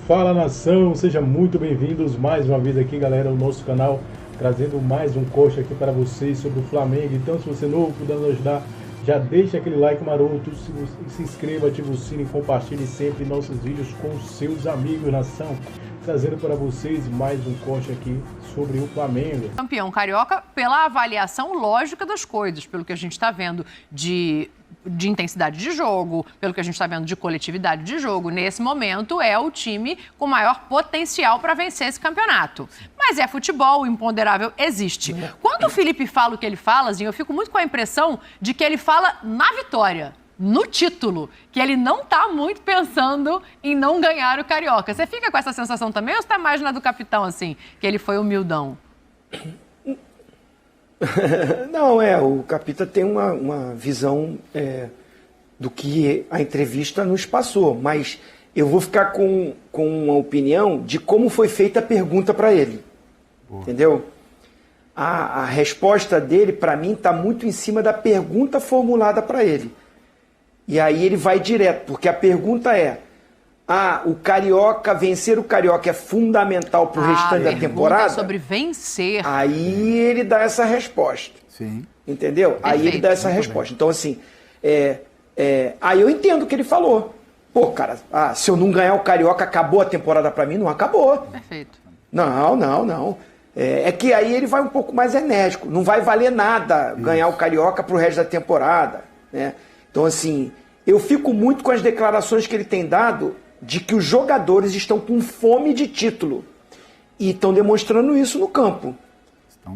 Fala nação, sejam muito bem-vindos mais uma vez aqui, galera, ao nosso canal, trazendo mais um corte aqui para vocês sobre o Flamengo. Então, se você é novo, puder nos ajudar, já deixa aquele like maroto, se inscreva, ative o sino e compartilhe sempre nossos vídeos com seus amigos, nação, trazendo para vocês mais um corte aqui sobre o Flamengo. Campeão carioca pela avaliação lógica das coisas, pelo que a gente está vendo de intensidade de jogo, pelo que a gente está vendo de coletividade de jogo. Nesse momento é o time com maior potencial para vencer esse campeonato. Mas é futebol, o imponderável existe. Quando o Felipe fala o que ele fala, eu fico muito com a impressão de que ele fala na vitória, no título, que ele não está muito pensando em não ganhar o Carioca. Você fica com essa sensação também ou você está mais na do capitão, assim, que ele foi humildão? Não, o Capita tem uma visão do que a entrevista nos passou, mas eu vou ficar com uma opinião de como foi feita a pergunta para ele. Boa. Entendeu? A resposta dele, para mim, está muito em cima da pergunta formulada para ele. E aí ele vai direto, porque a pergunta é: o Carioca, vencer o Carioca é fundamental para o restante da temporada? Sobre vencer. Aí ele dá essa resposta. Sim. Entendeu? Perfeito. Aí ele dá essa resposta. Então, assim, aí eu entendo o que ele falou. Pô, cara, se eu não ganhar o Carioca, acabou a temporada para mim? Não acabou. Perfeito. Não. É que aí ele vai um pouco mais enérgico. Não vai valer nada ganhar o Carioca pro resto da temporada, né? Então, assim, eu fico muito com as declarações que ele tem dado de que os jogadores estão com fome de título. E estão demonstrando isso no campo.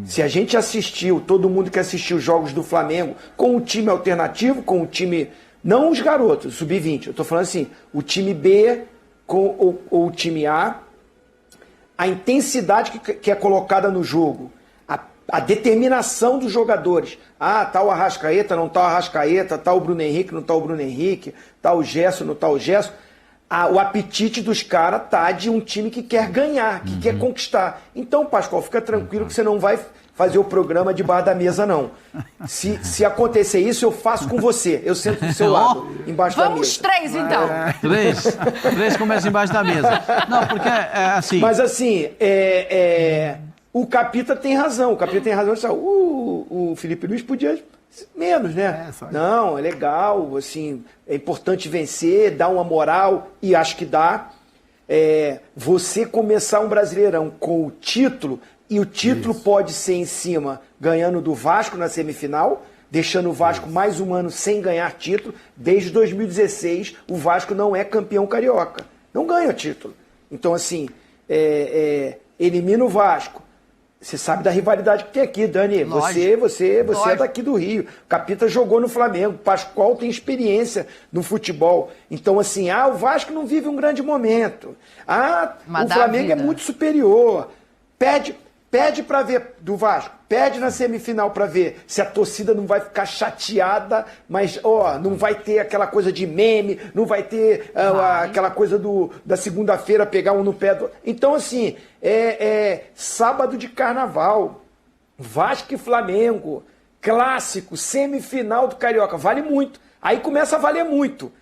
Se a gente assistiu, todo mundo que assistiu os jogos do Flamengo, com o time alternativo, com o time, não os garotos, sub-20, eu estou falando assim, o time B ou o time A, a intensidade que é colocada no jogo, a determinação dos jogadores. Tá o Arrascaeta, não tá o Arrascaeta, tá o Bruno Henrique, não tá o Bruno Henrique, tá o Gerson, não tá o Gerson. O apetite dos caras tá de um time que quer ganhar, que quer conquistar. Então, Pascoal, fica tranquilo que você não vai fazer o programa debaixo da mesa, não. Se acontecer isso, eu faço com você. Eu sento do seu lado, embaixo da mesa. Vamos três, então. Três começa embaixo da mesa. Não, porque é assim... Mas assim, o Capita tem razão. O Capita tem razão. O Felipe Luiz podia menos, né? Não, é legal, assim, é importante vencer, dar uma moral, e acho que dá. Você começar um Brasileirão com o título, e o título pode ser em cima, ganhando do Vasco na semifinal, deixando o Vasco mais um ano sem ganhar título. Desde 2016, o Vasco não é campeão carioca. Não ganha título. Então, assim, elimina o Vasco. Você sabe da rivalidade que tem aqui, Dani. Você é daqui do Rio. O Capita jogou no Flamengo. O Pascoal tem experiência no futebol. Então, assim, o Vasco não vive um grande momento. O Flamengo é muito superior. Pede para ver do Vasco. Pede na semifinal para ver se a torcida não vai ficar chateada, mas não vai ter aquela coisa de meme, não vai ter aquela coisa da segunda-feira pegar um no pé do... Então, assim, sábado de carnaval, Vasco e Flamengo, clássico, semifinal do Carioca, vale muito. Aí começa a valer muito.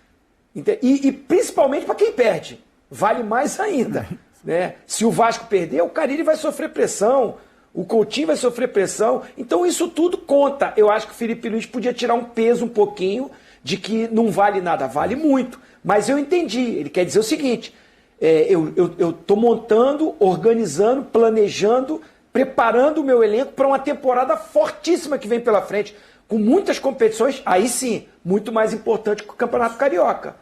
E principalmente para quem perde, vale mais ainda. Né? Se o Vasco perder, o Carille vai sofrer pressão, o Coutinho vai sofrer pressão, então isso tudo conta. Eu acho que o Felipe Luiz podia tirar um peso um pouquinho de que não vale nada, vale muito, mas eu entendi, ele quer dizer o seguinte, eu estou montando, organizando, planejando, preparando o meu elenco para uma temporada fortíssima que vem pela frente, com muitas competições, aí sim, muito mais importante que o Campeonato Carioca.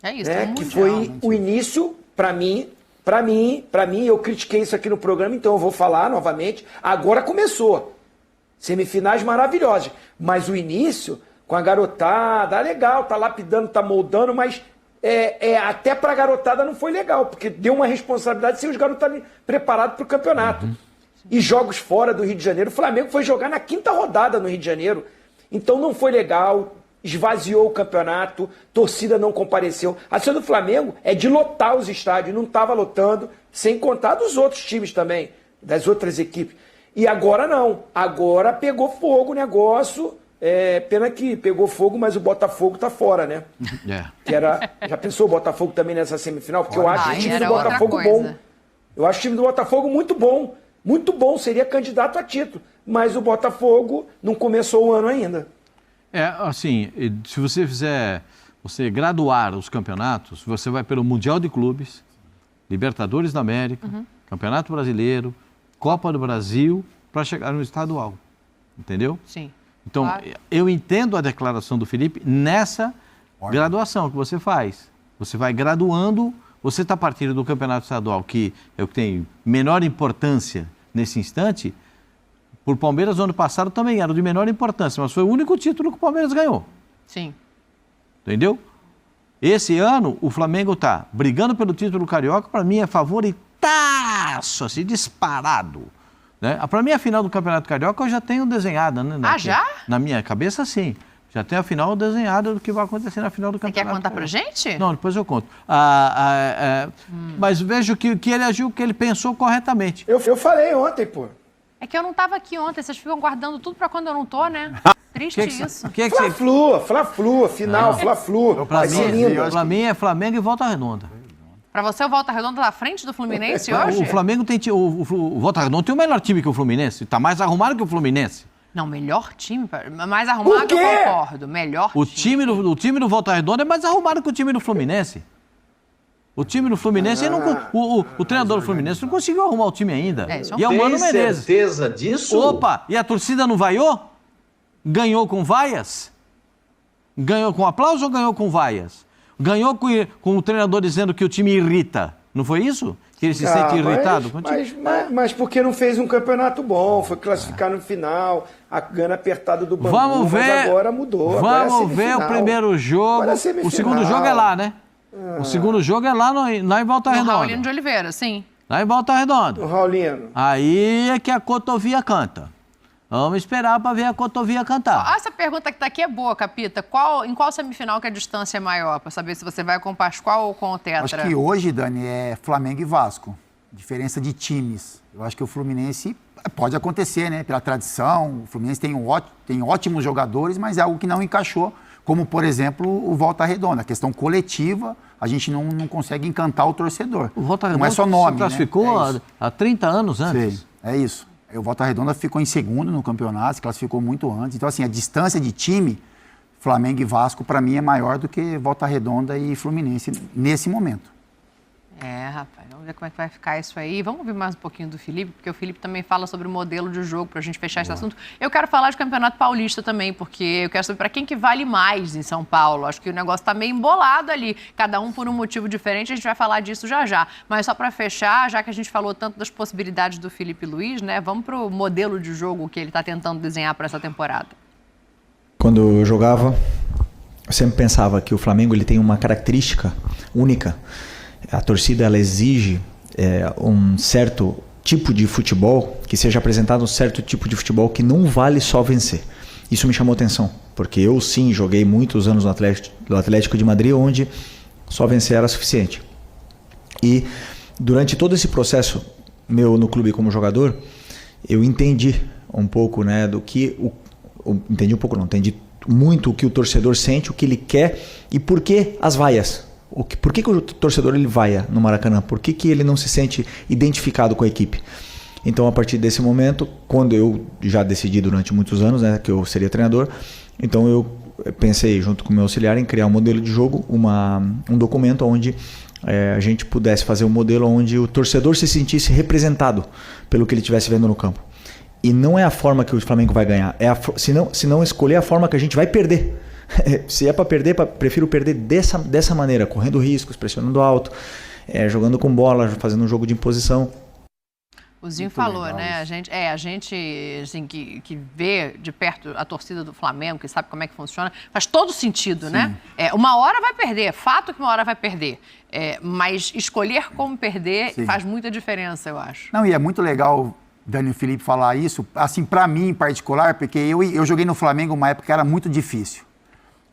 É isso, que foi o início, para mim, eu critiquei isso aqui no programa, então eu vou falar novamente. Agora começou. Semifinais maravilhosas. Mas o início, com a garotada, legal, tá lapidando, tá moldando, mas até pra garotada não foi legal, porque deu uma responsabilidade sem os garotos estarem preparados para o campeonato. E jogos fora do Rio de Janeiro. O Flamengo foi jogar na 5ª rodada no Rio de Janeiro. Então não foi legal. Esvaziou o campeonato, torcida não compareceu. A torcida do Flamengo é de lotar os estádios, não estava lotando, sem contar dos outros times também, das outras equipes. E agora não, agora pegou fogo o negócio, Pena que pegou fogo, mas o Botafogo tá fora, né? Que era, já pensou o Botafogo também nessa semifinal? Porque eu acho o time do Botafogo bom. Eu acho o time do Botafogo muito bom. Muito bom, seria candidato a título. Mas o Botafogo não começou o ano ainda. Assim, se você você graduar os campeonatos, você vai pelo Mundial de Clubes, Libertadores da América, Campeonato Brasileiro, Copa do Brasil, para chegar no estadual. Entendeu? Sim. Então, eu entendo a declaração do Felipe nessa graduação que você faz. Você vai graduando, você está partindo do campeonato estadual, que é o que tem menor importância nesse instante. Por Palmeiras, no ano passado, também era de menor importância, mas foi o único título que o Palmeiras ganhou. Sim. Entendeu? Esse ano, o Flamengo está brigando pelo título carioca, para mim é favoritaço, assim, disparado. Né? Para mim, a final do Campeonato Carioca eu já tenho desenhada. Né? Já? Na minha cabeça, sim. Já tenho a final desenhada do que vai acontecer na final do Campeonato. Você quer contar pra gente? Não, depois eu conto. Mas vejo que ele agiu, que ele pensou corretamente. Eu falei ontem, pô. É que eu não estava aqui ontem, vocês ficam guardando tudo pra quando eu não tô, né? Triste isso. Fla-Flu, final, Fla-Flu. Pra mim é Flamengo e Volta Redonda. Pra você, o Volta Redonda tá à frente do Fluminense hoje? O Flamengo tem... O Volta Redonda tem o melhor time que o Fluminense. Tá mais arrumado que o Fluminense. Não, melhor time, mais arrumado eu concordo. Melhor time. O time do Volta Redonda é mais arrumado que o time do Fluminense. O time do Fluminense, o treinador do Fluminense não conseguiu arrumar o time ainda. E é o Mano Menezes. Tem certeza disso? Opa, e a torcida não vaiou? Ganhou com vaias? Ganhou com aplauso ou ganhou com vaias? Ganhou com o treinador dizendo que o time irrita. Não foi isso? Que ele se sente irritado? Mas porque não fez um campeonato bom, foi classificar no final, ganhando apertado do Bangu, mas agora mudou. Vamos ver o primeiro jogo. O segundo jogo é lá, né? O segundo jogo é lá em Volta Redonda. No Raulino de Oliveira, sim. Lá em Volta Redonda. O Raulino. Aí é que a cotovia canta. Vamos esperar para ver a cotovia cantar. Essa pergunta que está aqui é boa, Capita. Em qual semifinal que a distância é maior? Para saber se você vai com o Pascoal ou com o Tetra. Acho que hoje, Dani, é Flamengo e Vasco. Diferença de times. Eu acho que o Fluminense pode acontecer, né? Pela tradição. O Fluminense tem ótimos jogadores, mas é algo que não encaixou. Como, por exemplo, o Volta Redonda. A questão coletiva, a gente não consegue encantar o torcedor. O Volta Redonda não é só nome, se classificou, né? há 30 anos antes. Sim, é isso. O Volta Redonda ficou em segundo no campeonato, se classificou muito antes. Então, assim, a distância de time, Flamengo e Vasco, para mim, é maior do que Volta Redonda e Fluminense nesse momento. Rapaz, vamos ver como é que vai ficar isso aí. Vamos ouvir mais um pouquinho do Felipe, porque o Felipe também fala sobre o modelo de jogo, para a gente fechar esse assunto. Eu quero falar de Campeonato Paulista também, porque eu quero saber para quem que vale mais em São Paulo. Acho que o negócio está meio embolado ali, cada um por um motivo diferente, a gente vai falar disso já. Mas só para fechar, já que a gente falou tanto das possibilidades do Felipe Luiz, né, vamos para o modelo de jogo que ele está tentando desenhar para essa temporada. Quando eu jogava, eu sempre pensava que o Flamengo ele tem uma característica única. A torcida ela exige um certo tipo de futebol, que seja apresentado um certo tipo de futebol que não vale só vencer. Isso me chamou atenção, porque eu sim joguei muitos anos no Atlético de Madrid, onde só vencer era suficiente. E durante todo esse processo meu no clube como jogador, eu entendi um pouco, né, do que entendi muito o que o torcedor sente, o que ele quer e por que as vaias. Por que o torcedor ele vaia no Maracanã? Por que ele não se sente identificado com a equipe? Então, a partir desse momento, quando eu já decidi durante muitos anos, né, que eu seria treinador, então eu pensei, junto com o meu auxiliar, em criar um modelo de jogo, um documento onde a gente pudesse fazer um modelo onde o torcedor se sentisse representado pelo que ele estivesse vendo no campo. E não é a forma que o Flamengo vai ganhar, se não escolher a forma que a gente vai perder. Se é para perder, prefiro perder dessa maneira, correndo riscos, pressionando alto, jogando com bola, fazendo um jogo de imposição. O Zinho falou, né? A gente assim, que vê de perto a torcida do Flamengo, que sabe como é que funciona, faz todo sentido, sim, né? Uma hora vai perder, fato que uma hora vai perder. Mas escolher como perder, sim, faz muita diferença, eu acho. Não, e é muito legal Dani e Felipe falar isso, assim, para mim em particular, porque eu joguei no Flamengo uma época que era muito difícil.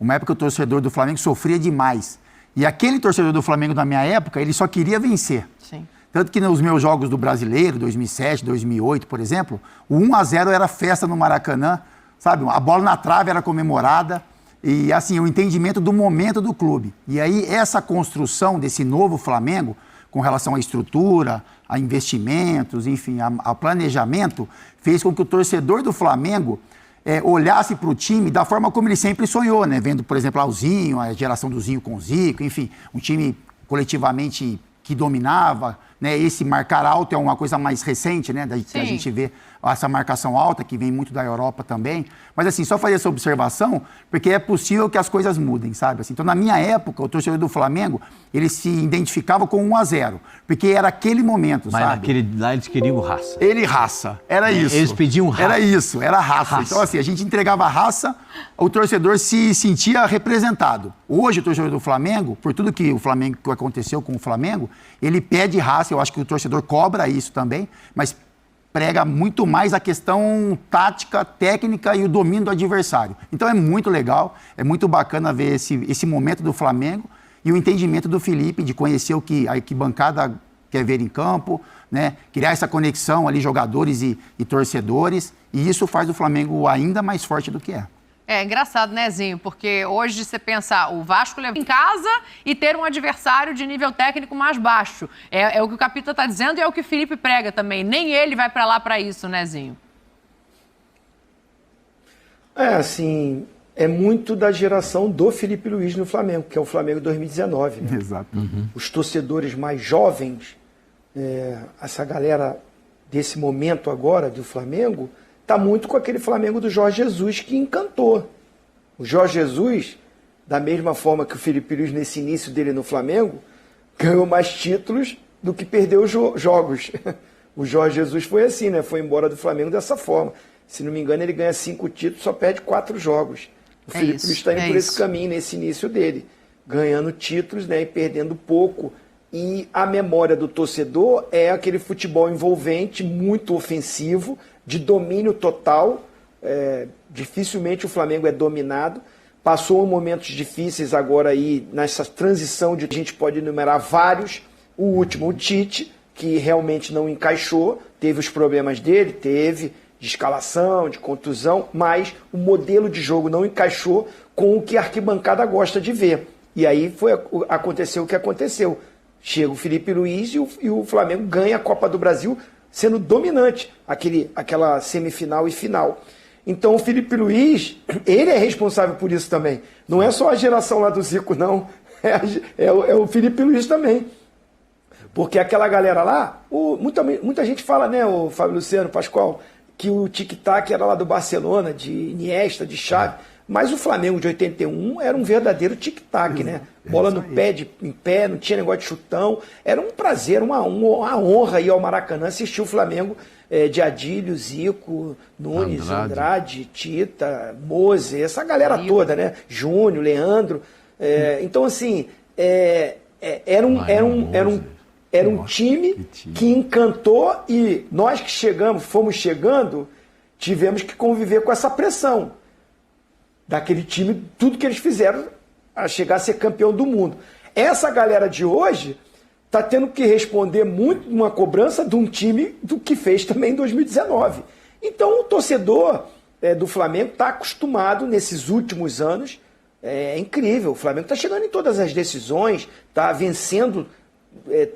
Uma época que o torcedor do Flamengo sofria demais. E aquele torcedor do Flamengo na minha época, ele só queria vencer. Sim. Tanto que nos meus jogos do Brasileiro, 2007, 2008, por exemplo, o 1-0 era festa no Maracanã, sabe? A bola na trave era comemorada. E, assim, o entendimento do momento do clube. E aí, essa construção desse novo Flamengo, com relação à estrutura, a investimentos, enfim, a planejamento, fez com que o torcedor do Flamengo olhasse para o time da forma como ele sempre sonhou, né? Vendo, por exemplo, o Zinho, a geração do Zinho com o Zico, enfim, um time coletivamente que dominava, né? Esse marcar alto é uma coisa mais recente, né? Que a gente vê essa marcação alta, que vem muito da Europa também. Mas, assim, só fazer essa observação, porque é possível que as coisas mudem, sabe? Assim, então, na minha época, o torcedor do Flamengo, ele se identificava com 1-0, porque era aquele momento, mas sabe? Mas lá eles queriam raça. Raça, era isso. Eles pediam raça. Era isso, era raça. Então, assim, a gente entregava raça, o torcedor se sentia representado. Hoje, o torcedor do Flamengo, por tudo que aconteceu com o Flamengo, ele pede raça, eu acho que o torcedor cobra isso também, mas prega muito mais a questão tática, técnica e o domínio do adversário. Então é muito legal, é muito bacana ver esse momento do Flamengo e o entendimento do Felipe de conhecer o que a arquibancada quer ver em campo, né? Criar essa conexão ali, jogadores e torcedores, e isso faz o Flamengo ainda mais forte do que é. É engraçado, né, Zinho? Porque hoje você pensa o Vasco levar em casa e ter um adversário de nível técnico mais baixo. É o que o Capita está dizendo e é o que o Felipe prega também. Nem ele vai para lá para isso, né, Zinho? Assim, é muito da geração do Felipe Luiz no Flamengo, que é o Flamengo 2019. Né? Exato. Os torcedores mais jovens, essa galera desse momento agora do Flamengo, está muito com aquele Flamengo do Jorge Jesus que encantou. O Jorge Jesus, da mesma forma que o Felipe Luiz nesse início dele no Flamengo, ganhou mais títulos do que perdeu jogos. O Jorge Jesus foi assim, né? Foi embora do Flamengo dessa forma. Se não me engano, ele ganha 5 títulos, só perde 4 jogos. O Felipe Luiz está indo por esse caminho, nesse início dele. Ganhando títulos, né? E perdendo pouco. E a memória do torcedor é aquele futebol envolvente, muito ofensivo, de domínio total. Dificilmente o Flamengo é dominado. Passou momentos difíceis agora aí, nessa transição a gente pode enumerar vários. O último, o Tite, que realmente não encaixou, teve os problemas dele, teve de escalação, de contusão, mas o modelo de jogo não encaixou com o que a arquibancada gosta de ver. E aí aconteceu o que aconteceu. Chega o Felipe Luiz e o Flamengo ganha a Copa do Brasil sendo dominante, aquela semifinal e final. Então o Felipe Luiz, ele é responsável por isso também. Não é só a geração lá do Zico, não. É o Felipe Luiz também. Porque aquela galera lá, muita gente fala, né, o Fábio Luciano, Pascoal, que o tic-tac era lá do Barcelona, de Iniesta, de Xavi. Mas o Flamengo de 81 era um verdadeiro tic-tac, né? Bola no pé, em pé, não tinha negócio de chutão. Era um prazer, uma honra ir ao Maracanã assistir o Flamengo de Adílio, Zico, Nunes, Andrade, Tita, Mose, essa galera toda, né? Júnior, Leandro. Então, assim, era um time que encantou e nós que fomos chegando, tivemos que conviver com essa pressão daquele time, tudo que eles fizeram a chegar a ser campeão do mundo. Essa galera de hoje está tendo que responder muito uma cobrança de um time do que fez também em 2019. Então o torcedor do Flamengo está acostumado nesses últimos anos, é incrível, o Flamengo está chegando em todas as decisões, está vencendo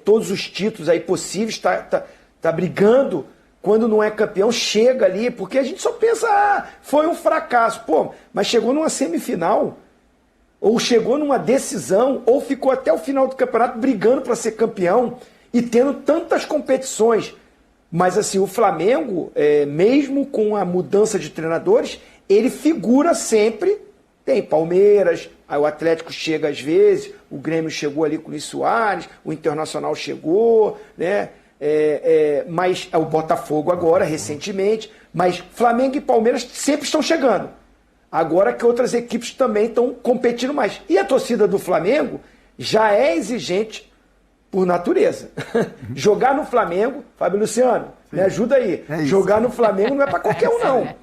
todos os títulos aí possíveis, está brigando. Quando não é campeão, chega ali, porque a gente só pensa, foi um fracasso. Pô, mas chegou numa semifinal, ou chegou numa decisão, ou ficou até o final do campeonato brigando para ser campeão e tendo tantas competições. Mas assim, o Flamengo, mesmo com a mudança de treinadores, ele figura sempre. Tem Palmeiras, aí o Atlético chega às vezes, o Grêmio chegou ali com o Luiz Soares, o Internacional chegou, né? Mas o Botafogo agora, recentemente, mas Flamengo e Palmeiras sempre estão chegando. Agora que outras equipes também estão competindo mais. E a torcida do Flamengo já é exigente por natureza. Jogar no Flamengo, Fábio Luciano, me ajuda aí. Jogar no Flamengo não é para qualquer um, não.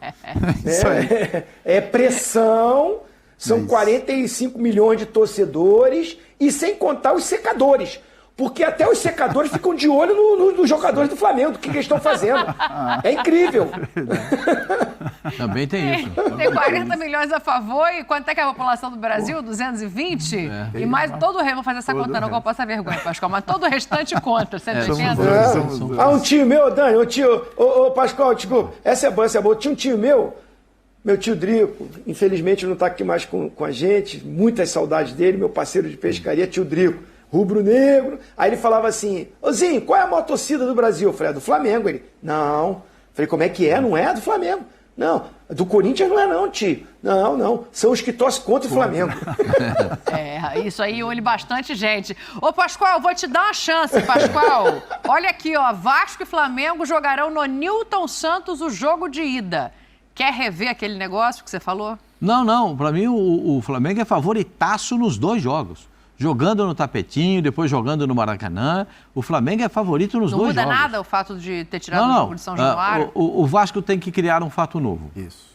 É pressão, são 45 milhões de torcedores e sem contar os secadores. Porque até os secadores ficam de olho nos jogadores do Flamengo, do que eles estão fazendo. É incrível. Também tem isso. Tem 40 milhões a favor e quanto é que é a população do Brasil? 220? E mais todo o resto, vou fazer essa conta não, que eu posso vergonha, Pascoal, mas todo o restante conta, 180? Um tio meu, Dani, ô Pascoal, desculpa, essa é boa. Tinha um tio meu tio Drico, infelizmente não está aqui mais com a gente, muitas saudades dele, meu parceiro de pescaria, tio Drico, rubro-negro. Aí ele falava assim, ô Zinho, qual é a maior torcida do Brasil? Eu falei, é do Flamengo. Ele, não. Falei, como é que é? Não é do Flamengo. Não, do Corinthians não é não, tio. Não, são os que torcem contra o Flamengo. Isso aí une bastante gente. Ô, Pascoal, vou te dar uma chance, Pascoal. Olha aqui, ó, Vasco e Flamengo jogarão no Newton Santos o jogo de ida. Quer rever aquele negócio que você falou? Não. Para mim, o Flamengo é favoritaço nos 2 jogos. Jogando no Tapetinho, depois jogando no Maracanã. O Flamengo é favorito nos 2 jogos. Não muda nada o fato de ter tirado o jogo de São Januário? O Vasco tem que criar um fato novo. Isso.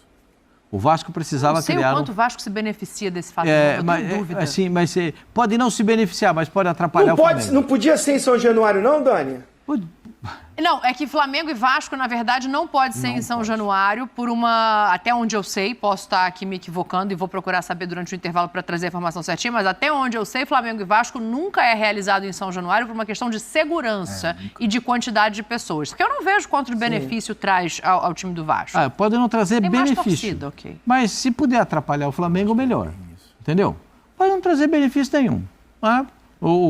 O Vasco precisava criar... Não sei o quanto o Vasco se beneficia desse fato novo, eu tenho dúvida. Assim, mas pode não se beneficiar, mas pode atrapalhar o Flamengo. Não podia ser em São Januário não, Dani? Não, é que Flamengo e Vasco, na verdade, não pode ser em São Januário por uma... Até onde eu sei, posso estar aqui me equivocando e vou procurar saber durante o intervalo para trazer a informação certinha, mas até onde eu sei, Flamengo e Vasco nunca é realizado em São Januário por uma questão de segurança e de quantidade de pessoas. Porque eu não vejo quanto de benefício traz ao time do Vasco. Pode não trazer Tem benefício. Mais torcida, okay. Mas se puder atrapalhar o Flamengo, melhor. Entendeu? Pode não trazer benefício nenhum.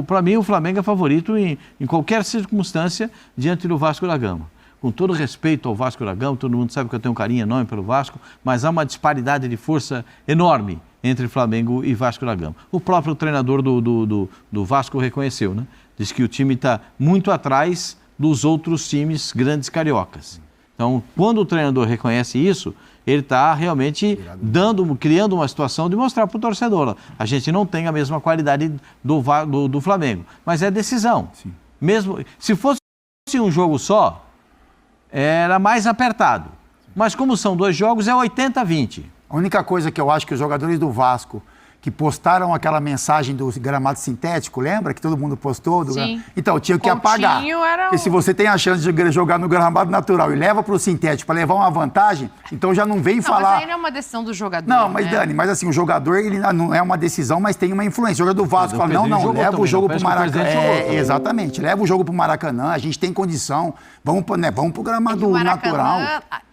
Para mim, o Flamengo é favorito em qualquer circunstância diante do Vasco da Gama. Com todo respeito ao Vasco da Gama, todo mundo sabe que eu tenho um carinho enorme pelo Vasco, mas há uma disparidade de força enorme entre Flamengo e Vasco da Gama. O próprio treinador do Vasco reconheceu, né? Diz que o time está muito atrás dos outros times grandes cariocas. Então, quando o treinador reconhece isso, ele está realmente criando uma situação de mostrar para o torcedor. A gente não tem a mesma qualidade do Flamengo, mas é decisão. Sim. Mesmo se fosse um jogo só, era mais apertado. Mas como são 2 jogos, é 80-20. A única coisa que eu acho que os jogadores do Vasco que postaram aquela mensagem do gramado sintético, lembra? Que todo mundo postou? Sim. Então, tinha que apagar. Porque se você tem a chance de jogar no gramado natural e leva para o sintético para levar uma vantagem, então já não vem falar... Mas aí não é uma decisão do jogador, Não, mas Dani, mas assim, o jogador, ele não é uma decisão, mas tem uma influência. O jogador do Vasco fala, leva o jogo para o Maracanã. Exatamente, leva o jogo para o Maracanã, a gente tem condição, vamos para o gramado natural.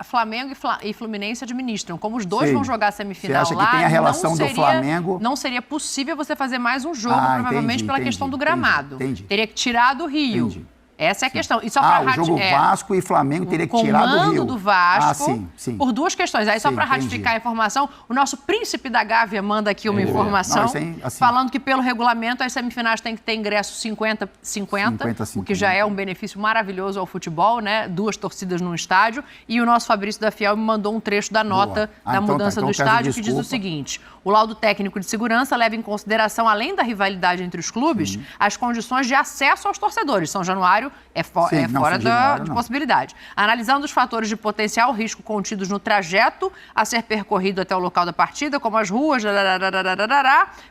Flamengo e Fluminense administram. Como os dois vão jogar semifinal você acha lá, que tem a relação do Flamengo... Não seria possível você fazer mais um jogo, provavelmente pela questão do gramado. Teria que tirar do Rio. Essa é a questão. E só o jogo Vasco e Flamengo teria que tirar do Rio. Comando do Vasco, por 2 questões. Aí só para ratificar a informação, o nosso príncipe da Gávea manda aqui uma informação falando que pelo regulamento as semifinais têm que ter ingresso 50-50, o que já é um benefício maravilhoso ao futebol, né? 2 torcidas num estádio. E o nosso Fabrício da Fiel me mandou um trecho da nota da mudança do estádio que diz o seguinte: o laudo técnico de segurança leva em consideração, além da rivalidade entre os clubes, as condições de acesso aos torcedores. São Januário é fora de possibilidade. Analisando os fatores de potencial risco contidos no trajeto a ser percorrido até o local da partida, como as ruas,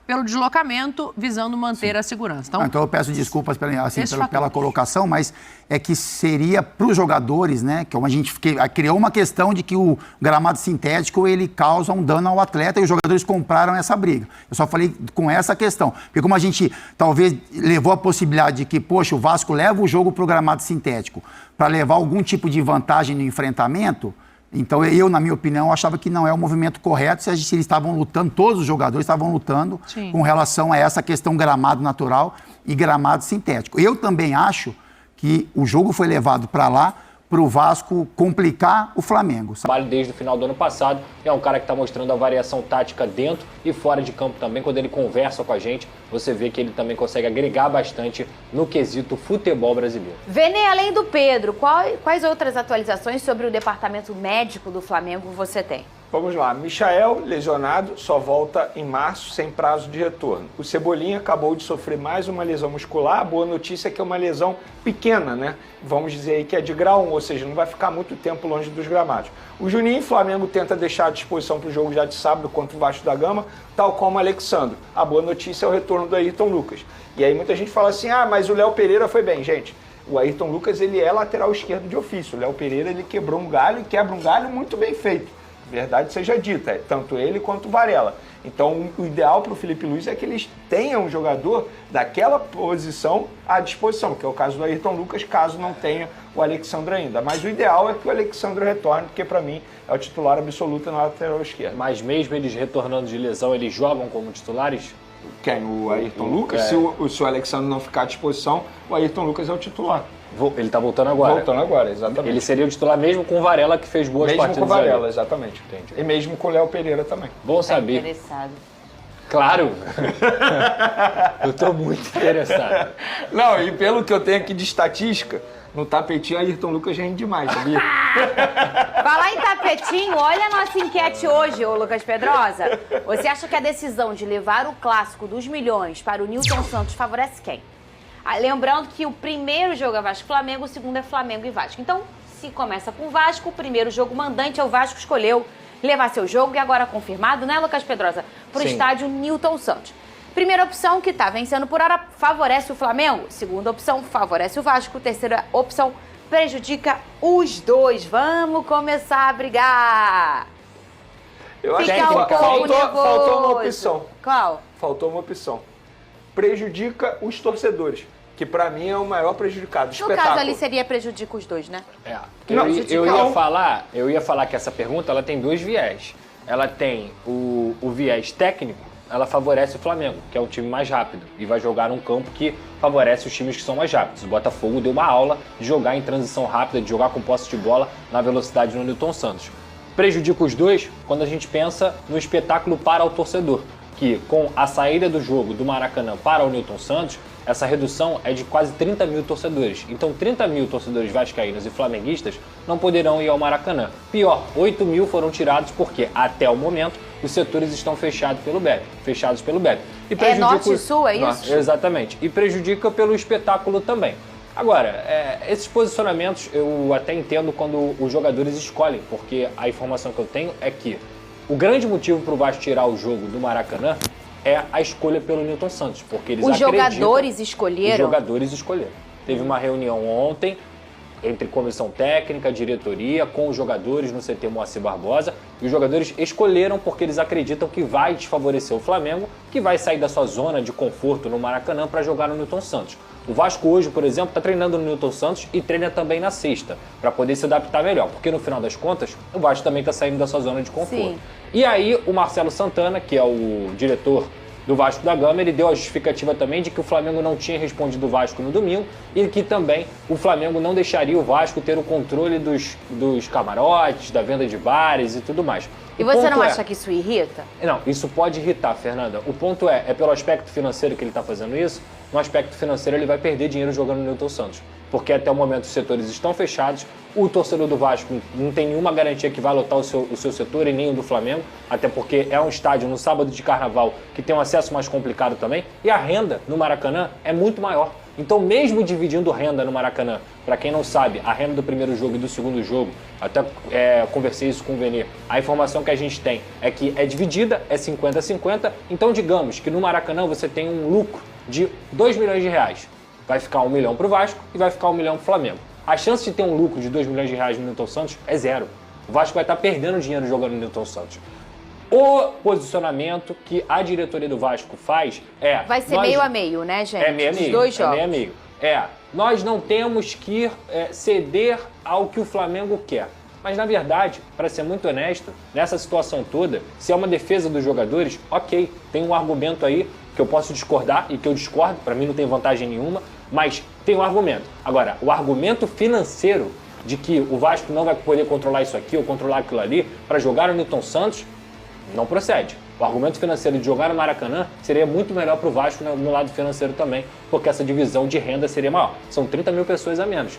pelo deslocamento, visando manter a segurança. Então eu peço desculpas pela colocação, mas é que seria para os jogadores, né? Que a gente criou uma questão de que o gramado sintético ele causa um dano ao atleta e os jogadores compraram essa briga. Eu só falei com essa questão. Porque como a gente talvez levou a possibilidade de que, poxa, o Vasco leva o jogo para o gramado sintético para levar algum tipo de vantagem no enfrentamento, então eu, na minha opinião, achava que não é o movimento correto se eles estavam lutando, todos os jogadores estavam lutando com relação a essa questão gramado natural e gramado sintético. Eu também acho que o jogo foi levado para lá para o Vasco complicar o Flamengo. Trabalho desde o final do ano passado, é um cara que está mostrando a variação tática dentro e fora de campo também. Quando ele conversa com a gente, você vê que ele também consegue agregar bastante no quesito futebol brasileiro. Vene, além do Pedro, quais outras atualizações sobre o departamento médico do Flamengo você tem? Vamos lá, Michael, lesionado, só volta em março, sem prazo de retorno. O Cebolinha acabou de sofrer mais uma lesão muscular. A boa notícia é que é uma lesão pequena, né? Vamos dizer aí que é de grau 1, ou seja, não vai ficar muito tempo longe dos gramados. O Juninho, Flamengo tenta deixar à disposição para o jogo já de sábado contra o Vasco da Gama, tal como o Alexandro. A boa notícia é o retorno do Ayrton Lucas. E aí muita gente fala assim, mas o Léo Pereira foi bem. Gente, o Ayrton Lucas, ele é lateral esquerdo de ofício. O Léo Pereira, ele quebrou um galho e quebra um galho muito bem feito. Verdade seja dita, tanto ele quanto o Varela. Então, o ideal para o Felipe Luiz é que eles tenham um jogador daquela posição à disposição, que é o caso do Ayrton Lucas, caso não tenha o Alexandre ainda. Mas o ideal é que o Alexandre retorne, porque para mim é o titular absoluto na lateral esquerda. Mas mesmo eles retornando de lesão, eles jogam como titulares? Quem? O Ayrton Lucas? Se o Alexandre não ficar à disposição, o Ayrton Lucas é o titular. Ele tá voltando agora. Voltando agora, exatamente. Ele seria o titular mesmo com o Varela, que fez boas partidas. Mesmo com o Varela, ali. exatamente. Entendi. E mesmo com o Léo Pereira também. Bom saber. Interessado. Claro. Eu tô muito interessado. Não, e pelo que eu tenho aqui de estatística, no tapetinho, Ayrton Lucas rende demais, sabia? Falar em tapetinho, olha a nossa enquete hoje, ô Lucas Pedrosa. Você acha que a decisão de levar o clássico dos milhões para o Nilton Santos favorece quem? Lembrando que o primeiro jogo é Vasco-Flamengo, o segundo é Flamengo e Vasco. Então, se começa com o Vasco, o primeiro jogo mandante é o Vasco, escolheu levar seu jogo e agora confirmado, né, Lucas Pedrosa? Para o estádio Nilton Santos. Primeira opção, que está vencendo por hora, favorece o Flamengo. Segunda opção, favorece o Vasco. Terceira opção, prejudica os dois. Vamos começar a brigar. Eu acho que faltou uma opção. Qual? Faltou uma opção. Prejudica os torcedores, que pra mim é o maior prejudicado. No Espetáculo. caso ali seria prejudica os dois, né? Eu ia falar que essa pergunta ela tem dois viés. Ela tem o viés técnico, ela favorece o Flamengo, que é um time mais rápido e vai jogar num campo que favorece os times que são mais rápidos. O Botafogo deu uma aula de jogar em transição rápida, de jogar com posse de bola na velocidade no Nilton Santos. Prejudica os dois quando a gente pensa no espetáculo para o torcedor, que com a saída do jogo do Maracanã para o Nilton Santos, essa redução é de quase 30 mil torcedores. Então 30 mil torcedores vascaínos e flamenguistas não poderão ir ao Maracanã. Pior, 8 mil foram tirados porque, até o momento, os setores estão fechados pelo BEP. E prejudica norte e sul, é isso? Exatamente. E prejudica pelo espetáculo também. Agora, esses posicionamentos eu até entendo quando os jogadores escolhem, porque a informação que eu tenho é que o grande motivo para o Vasco tirar o jogo do Maracanã é a escolha pelo Nilton Santos, porque eles acreditam... Os jogadores escolheram? Os jogadores escolheram. Teve uma reunião ontem entre comissão técnica, diretoria, com os jogadores no CT Moacir Barbosa, e os jogadores escolheram porque eles acreditam que vai desfavorecer o Flamengo, que vai sair da sua zona de conforto no Maracanã para jogar no Nilton Santos. O Vasco hoje, por exemplo, está treinando no Nilton Santos e treina também na sexta, para poder se adaptar melhor, porque no final das contas, o Vasco também está saindo da sua zona de conforto. Sim. E aí o Marcelo Santana, que é o diretor do Vasco da Gama, ele deu a justificativa também de que o Flamengo não tinha respondido o Vasco no domingo e que também o Flamengo não deixaria o Vasco ter o controle dos camarotes, da venda de bares e tudo mais. E você não acha que isso irrita? Não, isso pode irritar, Fernanda. O ponto é pelo aspecto financeiro que ele está fazendo isso. No aspecto financeiro ele vai perder dinheiro jogando no Nilton Santos, porque até o momento os setores estão fechados, o torcedor do Vasco não tem nenhuma garantia que vai lotar o seu setor e nem o do Flamengo, até porque é um estádio no sábado de carnaval que tem um acesso mais complicado também, e a renda no Maracanã é muito maior. Então, mesmo dividindo renda no Maracanã, para quem não sabe, a renda do primeiro jogo e do segundo jogo, até conversei isso com o Venê, a informação que a gente tem é que é dividida, é 50-50, então digamos que no Maracanã você tem um lucro de 2 milhões de reais. Vai ficar 1 milhão para o Vasco e vai ficar 1 milhão para o Flamengo. A chance de ter um lucro de 2 milhões de reais no Nilton Santos é zero. O Vasco vai estar perdendo dinheiro jogando no Nilton Santos. O posicionamento que a diretoria do Vasco faz é... Vai ser meio a meio, né, gente? É meio a meio. Os dois jogos. É meio a meio. Nós não temos que ceder ao que o Flamengo quer. Mas, na verdade, para ser muito honesto, nessa situação toda, se é uma defesa dos jogadores, ok, tem um argumento aí que eu posso discordar e que eu discordo, para mim não tem vantagem nenhuma, mas tem um argumento. Agora, o argumento financeiro de que o Vasco não vai poder controlar isso aqui ou controlar aquilo ali para jogar no Nilton Santos, não procede. O argumento financeiro de jogar no Maracanã seria muito melhor para o Vasco no lado financeiro também, porque essa divisão de renda seria maior. São 30 mil pessoas a menos.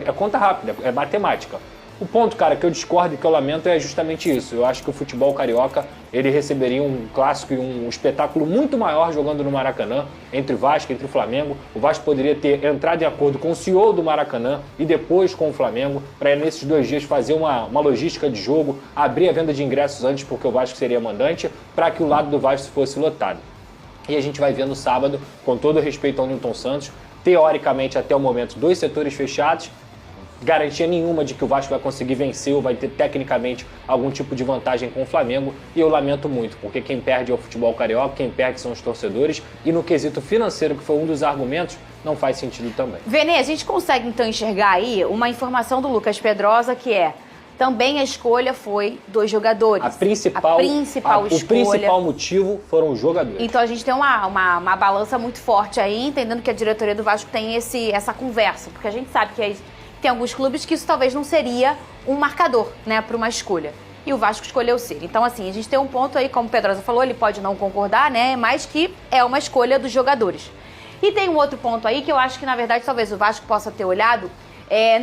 É conta rápida, é matemática. O ponto, cara, que eu discordo e que eu lamento é justamente isso. Eu acho que o futebol carioca, ele receberia um clássico e um espetáculo muito maior jogando no Maracanã, entre o Vasco, entre o Flamengo. O Vasco poderia ter entrado em acordo com o CEO do Maracanã e depois com o Flamengo, para nesses 2 dias fazer uma logística de jogo, abrir a venda de ingressos antes, porque o Vasco seria mandante, para que o lado do Vasco fosse lotado. E a gente vai ver no sábado, com todo respeito ao Nilton Santos, teoricamente até o momento 2 setores fechados, garantia nenhuma de que o Vasco vai conseguir vencer ou vai ter tecnicamente algum tipo de vantagem com o Flamengo, e eu lamento muito, porque quem perde é o futebol carioca, quem perde são os torcedores, e no quesito financeiro, que foi um dos argumentos, não faz sentido também. Vene, a gente consegue então enxergar aí uma informação do Lucas Pedrosa, que é também a escolha foi dos jogadores. O principal motivo foram os jogadores. Então a gente tem uma balança muito forte aí, entendendo que a diretoria do Vasco tem essa conversa, porque a gente sabe que tem alguns clubes que isso talvez não seria um marcador, né, para uma escolha. E o Vasco escolheu ser. Então, assim, a gente tem um ponto aí, como o Pedrosa falou, ele pode não concordar, né, mas que é uma escolha dos jogadores. E tem um outro ponto aí que eu acho que, na verdade, talvez o Vasco possa ter olhado,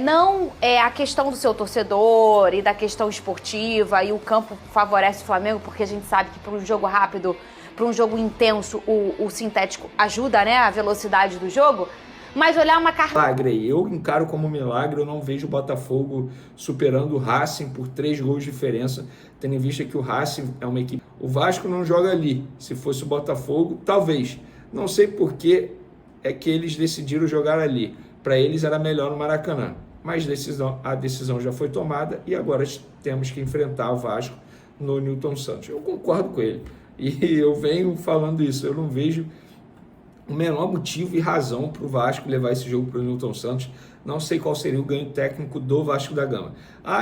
não é a questão do seu torcedor e da questão esportiva, e o campo favorece o Flamengo, porque a gente sabe que para um jogo rápido, para um jogo intenso, o sintético ajuda, né, a velocidade do jogo. Mas olhar uma carta... Milagre, eu encaro como milagre, eu não vejo o Botafogo superando o Racing por 3 gols de diferença, tendo em vista que o Racing é uma equipe... O Vasco não joga ali, se fosse o Botafogo, talvez. Não sei por que é que eles decidiram jogar ali. Para eles era melhor no Maracanã. Mas a decisão já foi tomada e agora temos que enfrentar o Vasco no Nilton Santos. Eu concordo com ele. E eu venho falando isso, eu não vejo o menor motivo e razão para o Vasco levar esse jogo para o Nilton Santos. Não sei qual seria o ganho técnico do Vasco da Gama.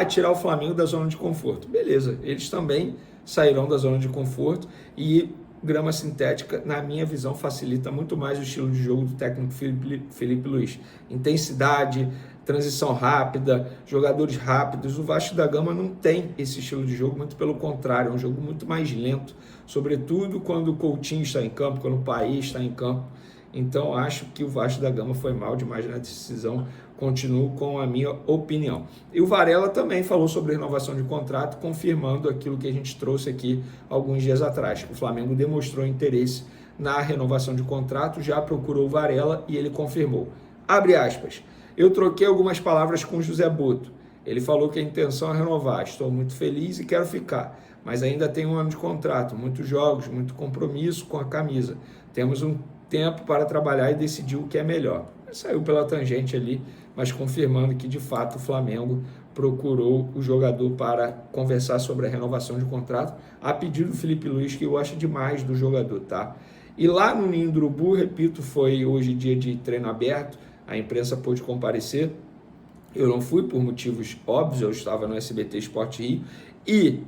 Tirar o Flamengo da zona de conforto. Beleza, eles também sairão da zona de conforto e grama sintética, na minha visão, facilita muito mais o estilo de jogo do técnico Felipe Luiz. Intensidade, transição rápida, jogadores rápidos. O Vasco da Gama não tem esse estilo de jogo, muito pelo contrário, é um jogo muito mais lento, sobretudo quando o Coutinho está em campo, quando o País está em campo. Então, acho que o Vasco da Gama foi mal demais na decisão, continuo com a minha opinião. E o Varela também falou sobre renovação de contrato, confirmando aquilo que a gente trouxe aqui alguns dias atrás. O Flamengo demonstrou interesse na renovação de contrato, já procurou o Varela e ele confirmou. Abre aspas. Eu troquei algumas palavras com o José Boto. Ele falou que a intenção é renovar. Estou muito feliz e quero ficar, mas ainda tenho 1 ano de contrato, muitos jogos, muito compromisso com a camisa. Temos um tempo para trabalhar e decidir o que é melhor. Saiu pela tangente ali, mas confirmando que de fato o Flamengo procurou o jogador para conversar sobre a renovação de contrato, a pedido do Felipe Luiz, que eu acho demais do jogador, tá? E lá no Ninho do Urubu, repito, foi hoje dia de treino aberto, a imprensa pôde comparecer, eu não fui por motivos óbvios, eu estava no SBT Esporte Rio, e,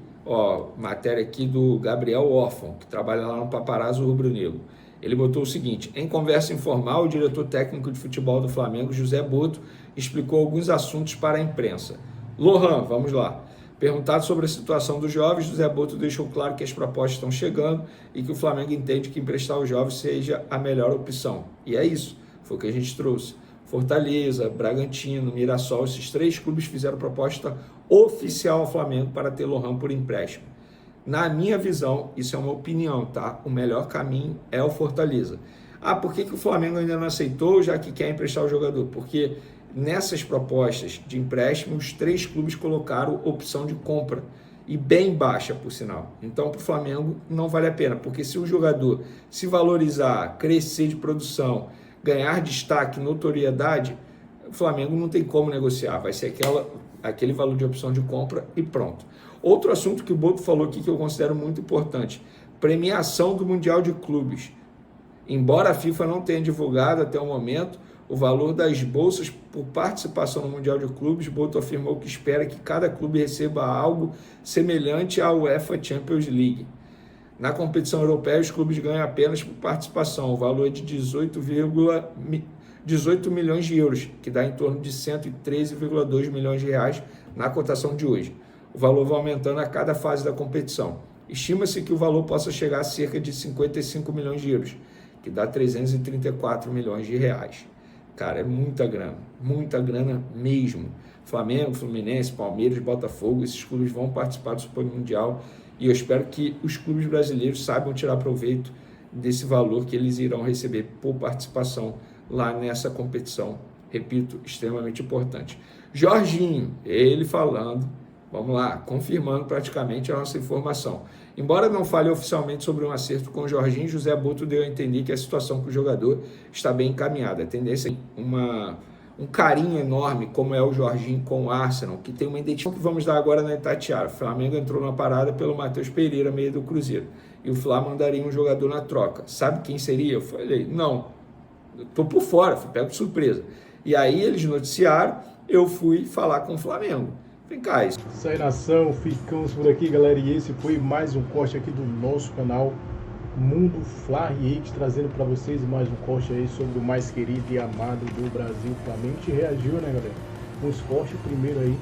matéria aqui do Gabriel Órfão, que trabalha lá no Paparazzo Rubro Negro. Ele botou o seguinte: em conversa informal, o diretor técnico de futebol do Flamengo, José Boto, explicou alguns assuntos para a imprensa. Lohan, vamos lá. Perguntado sobre a situação dos jovens, José Boto deixou claro que as propostas estão chegando e que o Flamengo entende que emprestar os jovens seja a melhor opção. E é isso, foi o que a gente trouxe. Fortaleza, Bragantino, Mirassol, esses 3 clubes fizeram proposta oficial ao Flamengo para ter Lohan por empréstimo. Na minha visão, isso é uma opinião, tá? O melhor caminho é o Fortaleza. Por que o Flamengo ainda não aceitou, já que quer emprestar o jogador? Porque nessas propostas de empréstimo, os 3 clubes colocaram opção de compra, e bem baixa, por sinal. Então, para o Flamengo, não vale a pena, porque se o jogador se valorizar, crescer de produção, ganhar destaque, notoriedade, o Flamengo não tem como negociar, vai ser aquele valor de opção de compra e pronto. Outro assunto que o Boto falou aqui que eu considero muito importante, premiação do Mundial de Clubes. Embora a FIFA não tenha divulgado até o momento o valor das bolsas por participação no Mundial de Clubes, Boto afirmou que espera que cada clube receba algo semelhante à UEFA Champions League. Na competição europeia, os clubes ganham apenas por participação, o valor é de 18 milhões de euros, que dá em torno de 113,2 milhões de reais na cotação de hoje. O valor vai aumentando a cada fase da competição. Estima-se que o valor possa chegar a cerca de 55 milhões de euros, que dá 334 milhões de reais. Cara, é muita grana mesmo. Flamengo, Fluminense, Palmeiras, Botafogo, esses clubes vão participar do Super Mundial e eu espero que os clubes brasileiros saibam tirar proveito desse valor que eles irão receber por participação lá nessa competição. Repito, extremamente importante. Jorginho, ele falando, vamos lá, confirmando praticamente a nossa informação. Embora não fale oficialmente sobre um acerto com o Jorginho, José Boto deu a entender que a situação com o jogador está bem encaminhada. A tendência é um carinho enorme, como é o Jorginho com o Arsenal, que tem uma identificação que vamos dar agora na Itatiaia. O Flamengo entrou na parada pelo Matheus Pereira, meio do Cruzeiro. E o Flá mandaria um jogador na troca. Sabe quem seria? Eu falei, não, estou por fora, fui pego de surpresa. E aí eles noticiaram, eu fui falar com o Flamengo. Vem cá, isso. Isso aí, nação, ficamos por aqui, galera. E esse foi mais um corte aqui do nosso canal Mundo Fla React, trazendo para vocês mais um corte aí sobre o mais querido e amado do Brasil, Flamengo. A gente reagiu, né, galera? Um esporte primeiro aí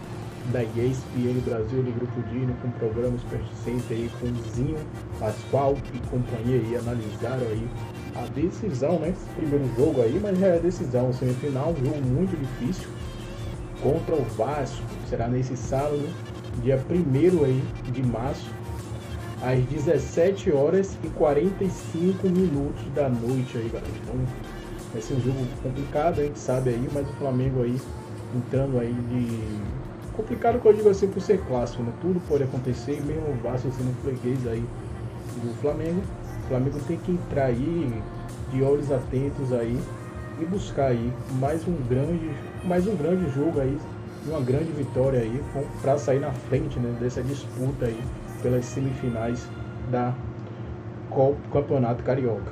da ESPN Brasil, do Grupo Dino, com programas pertencentes aí com Zinho, Pascoal e companhia aí, analisaram aí a decisão, né? Esse primeiro jogo aí, mas já é a decisão, semifinal, um jogo muito difícil contra o Vasco. Será nesse sábado, dia 1º aí de março, às 17h45 da noite aí, galera. Então vai ser um jogo complicado, a gente sabe aí, mas o Flamengo aí entrando aí de... complicado que eu digo assim por ser clássico, né? Tudo pode acontecer, mesmo o Vasco sendo freguês aí do Flamengo. O Flamengo tem que entrar aí de olhos atentos aí e buscar aí mais um grande jogo aí, uma grande vitória aí para sair na frente, né, dessa disputa aí pelas semifinais da Campeonato Carioca.